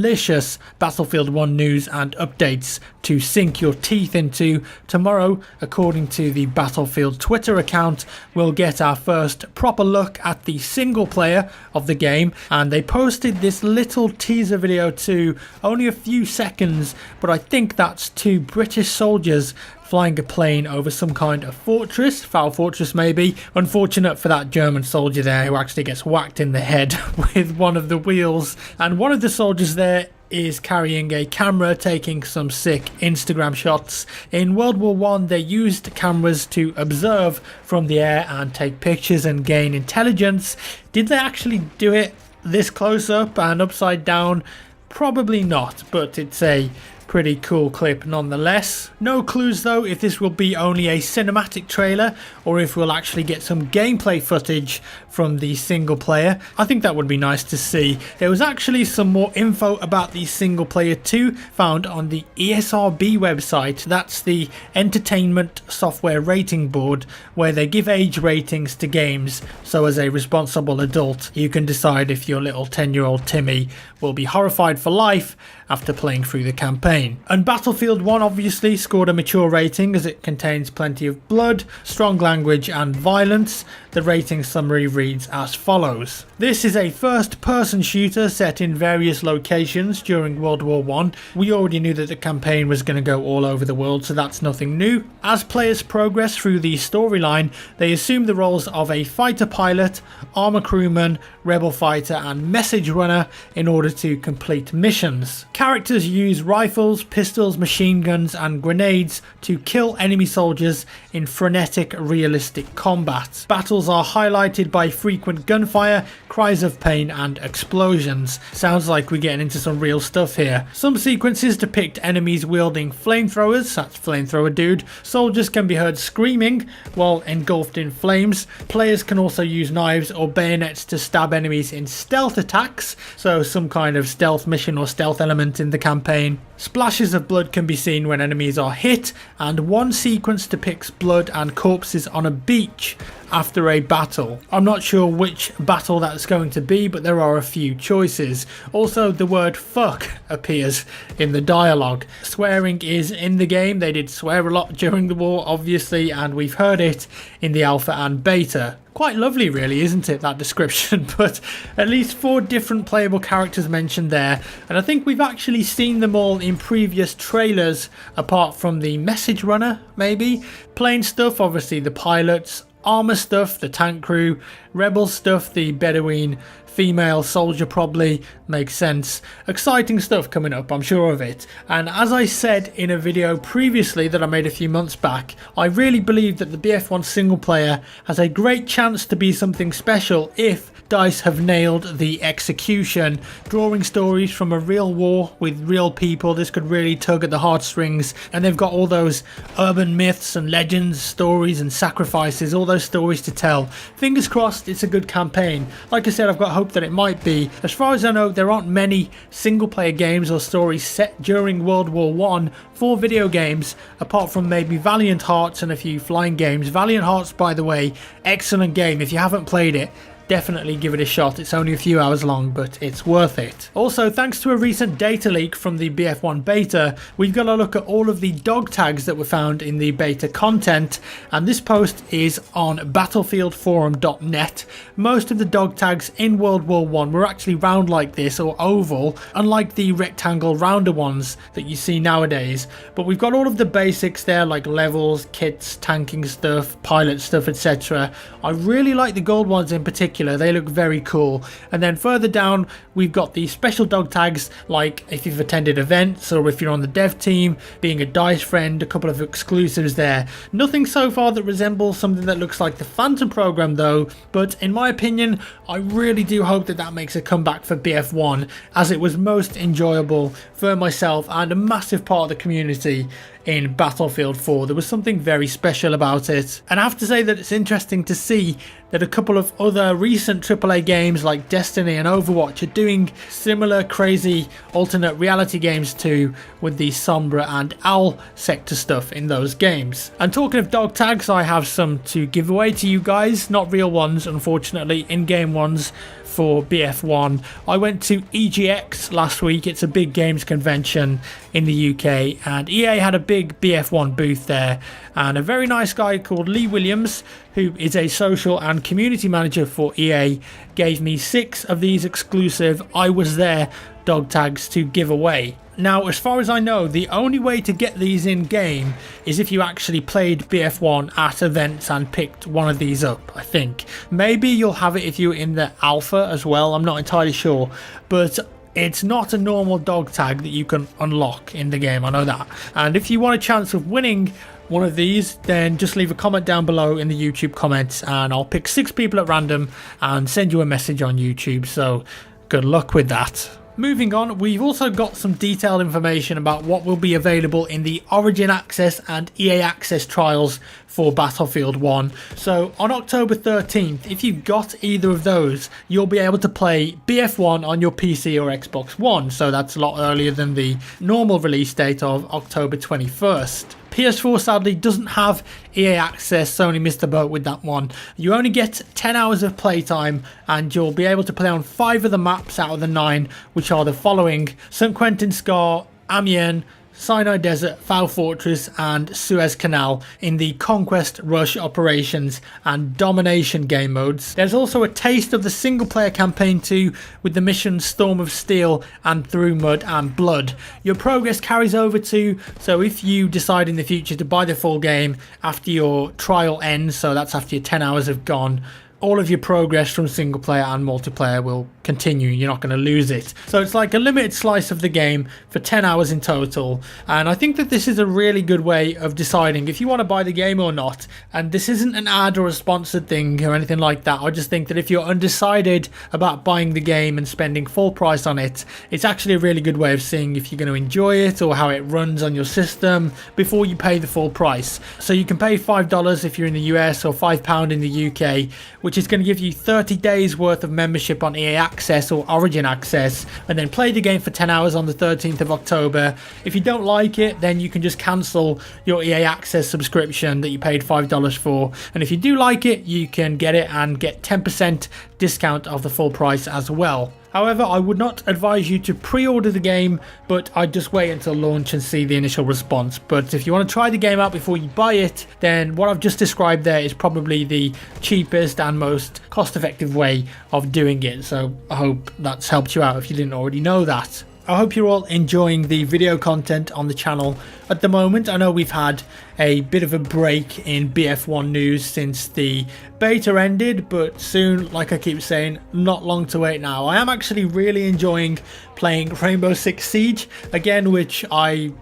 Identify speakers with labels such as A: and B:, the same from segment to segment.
A: delicious Battlefield 1 news and updates to sink your teeth into. Tomorrow, according to the Battlefield Twitter account, we'll get our first proper look at the single player of the game, and they posted this little teaser video too, only a few seconds, but I think that's two British soldiers flying a plane over some kind of fortress, foul fortress maybe. Unfortunate for that German soldier there who actually gets whacked in the head with one of the wheels, and one of the soldiers there is carrying a camera taking some sick Instagram shots. In World War I they used cameras to observe from the air and take pictures and gain intelligence. Did they actually do it this close up and upside down? Probably not, but it's a pretty cool clip nonetheless. No clues though if this will be only a cinematic trailer or if we'll actually get some gameplay footage from the single player. I think that would be nice to see. There was actually some more info about the single player too found on the ESRB website. That's the Entertainment Software Rating Board, where they give age ratings to games, so as a responsible adult you can decide if your little 10-year-old Timmy will be horrified for life after playing through the campaign. And Battlefield 1 obviously scored a mature rating as it contains plenty of blood, strong language and violence. The rating summary reads as follows. This is a first-person shooter set in various locations during World War I. We already knew that the campaign was going to go all over the world, so that's nothing new. As players progress through the storyline, they assume the roles of a fighter pilot, armor crewman, rebel fighter and message runner in order to complete missions. Characters use rifles, pistols, machine guns and grenades to kill enemy soldiers in frenetic, realistic combat. Battles are highlighted by frequent gunfire, cries of pain and explosions. Sounds like we're getting into some real stuff here. Some sequences depict enemies wielding flamethrowers, that's flamethrower dude. Soldiers can be heard screaming while engulfed in flames. Players can also use knives or bayonets to stab enemies in stealth attacks, so some kind of stealth mission or stealth element in the campaign. Splashes of blood can be seen when enemies are hit, and one sequence depicts blood and corpses on a beach after a battle. I'm not sure which battle that's going to be, but there are a few choices. Also, the word fuck appears in the dialogue. Swearing is in the game. They did swear a lot during the war, obviously, and we've heard it in the alpha and beta. Quite lovely really, isn't it, that description? But at least 4 different playable characters mentioned there, and I think we've actually seen them all in previous trailers apart from the message runner maybe. Plain stuff, obviously the pilots, armor stuff, the tank crew, rebel stuff, the Bedouin female soldier probably, makes sense. Exciting stuff coming up, I'm sure of it. And as I said in a video previously that I made a few months back, I really believe that the BF1 single player has a great chance to be something special if DICE have nailed the execution. Drawing stories from a real war with real people, this could really tug at the heartstrings, and they've got all those urban myths and legends, stories and sacrifices, all those stories to tell. Fingers crossed it's a good campaign. Like I said, I've got hope that it might be. As far as I know, there aren't many single player games or stories set during World War I for video games, apart from maybe Valiant Hearts and a few flying games. Valiant Hearts, by the way, excellent game. If you haven't played it, definitely give it a shot. It's only a few hours long, but it's worth it. Also, thanks to a recent data leak from the BF1 beta, we've got a look at all of the dog tags that were found in the beta content, and this post is on battlefieldforum.net. Most of the dog tags in World War I were actually round like this, or oval, unlike the rectangle rounder ones that you see nowadays. But we've got all of the basics there, like levels, kits, tanking stuff, pilot stuff, etc. I really like the gold ones in particular. They look very cool. And then further down we've got the special dog tags, like if you've attended events or if you're on the dev team, being a DICE friend, a couple of exclusives there. Nothing so far that resembles something that looks like the Phantom program though, but in my opinion I really do hope that that makes a comeback for BF1, as it was most enjoyable for myself and a massive part of the community in Battlefield 4. There was something very special about it, and I have to say that it's interesting to see that a couple of other recent AAA games like Destiny and Overwatch are doing similar crazy alternate reality games too, with the Sombra and Owl sector stuff in those games. And talking of dog tags, I have some to give away to you guys, not real ones unfortunately, in-game ones for BF1. I went to EGX last week. It's a big games convention in the UK, and EA had a big BF1 booth there, and a very nice guy called Lee Williams, who is a social and community manager for EA, gave me 6 of these exclusive I Was There dog tags to give away. Now, as far as I know, the only way to get these in game is if you actually played BF1 at events and picked one of these up, I think. Maybe you'll have it if you're in the alpha as well, I'm not entirely sure, but it's not a normal dog tag that you can unlock in the game, I know that. And if you want a chance of winning one of these, then just leave a comment down below in the YouTube comments, and I'll pick 6 people at random and send you a message on YouTube, so good luck with that. Moving on, we've also got some detailed information about what will be available in the Origin Access and EA Access trials for Battlefield 1. So on October 13th, if you've got either of those, you'll be able to play BF1 on your PC or Xbox One, so that's a lot earlier than the normal release date of October 21st. PS4 sadly doesn't have EA Access, Sony missed the boat with that one. You only get 10 hours of playtime, and you'll be able to play on 5 of the maps out of the 9, which are the following: St. Quentin Scar, Amiens, Sinai Desert, Foul Fortress and Suez Canal in the Conquest, Rush, Operations and Domination game modes. There's also a taste of the single player campaign too, with the missions Storm of Steel and Through Mud and Blood. Your progress carries over too, so if you decide in the future to buy the full game after your trial ends, so that's after your 10 hours have gone, all of your progress from single player and multiplayer will continue. You're not going to lose it. So it's like a limited slice of the game for 10 hours in total, and I think that this is a really good way of deciding if you want to buy the game or not. And this isn't an ad or a sponsored thing or anything like that. I just think that if you're undecided about buying the game and spending full price on it, it's actually a really good way of seeing if you're going to enjoy it or how it runs on your system before you pay the full price. So you can pay $5 if you're in the US or £5 in the UK, which is going to give you 30 days worth of membership on EA Access or Origin Access, and then play the game for 10 hours on the 13th of October. If you don't like it, then you can just cancel your EA Access subscription that you paid $5 for, and if you do like it, you can get it and get 10% discount of the full price as well. However, I would not advise you to pre-order the game, but I'd just wait until launch and see the initial response. But if you want to try the game out before you buy it, then what I've just described there is probably the cheapest and most cost-effective way of doing it. So I hope that's helped you out if you didn't already know that. I hope you're all enjoying the video content on the channel at the moment. I know we've had a bit of a break in BF1 news since the beta ended, but soon, like I keep saying, not long to wait now. I am actually really enjoying playing Rainbow Six Siege again, which I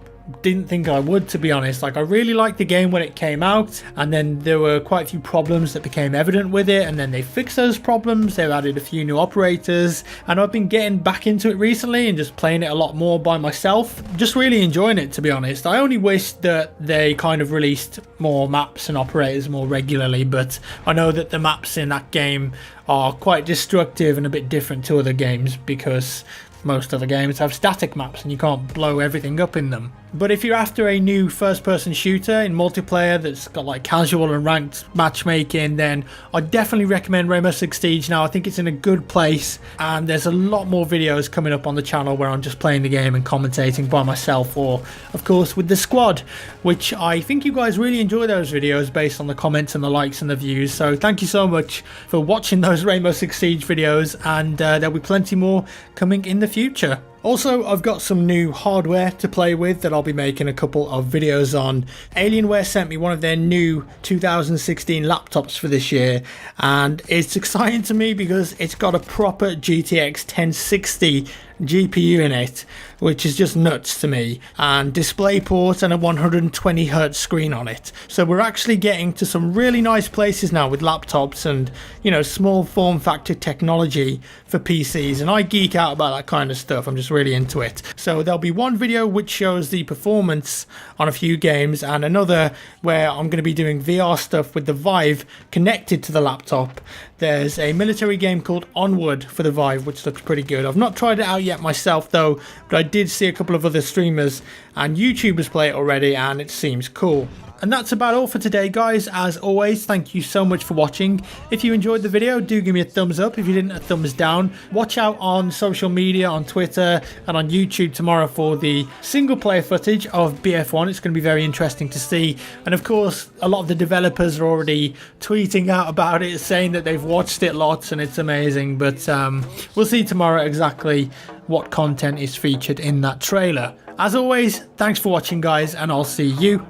A: didn't think I would, to be honest. Like, I really liked the game when it came out, and then there were quite a few problems that became evident with it, and then they fixed those problems. They've added a few new operators, and I've been getting back into it recently and just playing it a lot more by myself. Just really enjoying it, to be honest. I only wish that they kind of released more maps and operators more regularly, but I know that the maps in that game are quite destructive and a bit different to other games, because most other games have static maps and you can't blow everything up in them. But if you're after a new first-person shooter in multiplayer that's got like casual and ranked matchmaking, then I definitely recommend Rainbow Six Siege. Now, I think it's in a good place, and there's a lot more videos coming up on the channel where I'm just playing the game and commentating by myself, or of course with the squad, which I think you guys really enjoy those videos based on the comments and the likes and the views. So thank you so much for watching those Rainbow Six Siege videos, and there'll be plenty more coming in the future. Also, I've got some new hardware to play with that I'll be making a couple of videos on. Alienware sent me one of their new 2016 laptops for this year, and it's exciting to me because it's got a proper GTX 1060 GPU in it, which is just nuts to me, and DisplayPort and a 120Hz screen on it. So we're actually getting to some really nice places now with laptops and, you know, small form factor technology for PCs, and I geek out about that kind of stuff. I'm just really into it. So there'll be one video which shows the performance on a few games, and another where I'm going to be doing VR stuff with the Vive connected to the laptop. there's a military game called Onward for the Vive, which looks pretty good. I've not tried it out yet myself though, but I did see a couple of other streamers and YouTubers play it already, and it seems cool. And that's about all for today, guys. As always, thank you so much for watching. If you enjoyed the video, do give me a thumbs up. If you didn't, a thumbs down. Watch out on social media, on Twitter and on YouTube tomorrow for the single player footage of BF1. It's going to be very interesting to see. And of course, a lot of the developers are already tweeting out about it, saying that they've watched it lots and it's amazing. But we'll see tomorrow exactly what content is featured in that trailer. As always, thanks for watching, guys, and I'll see you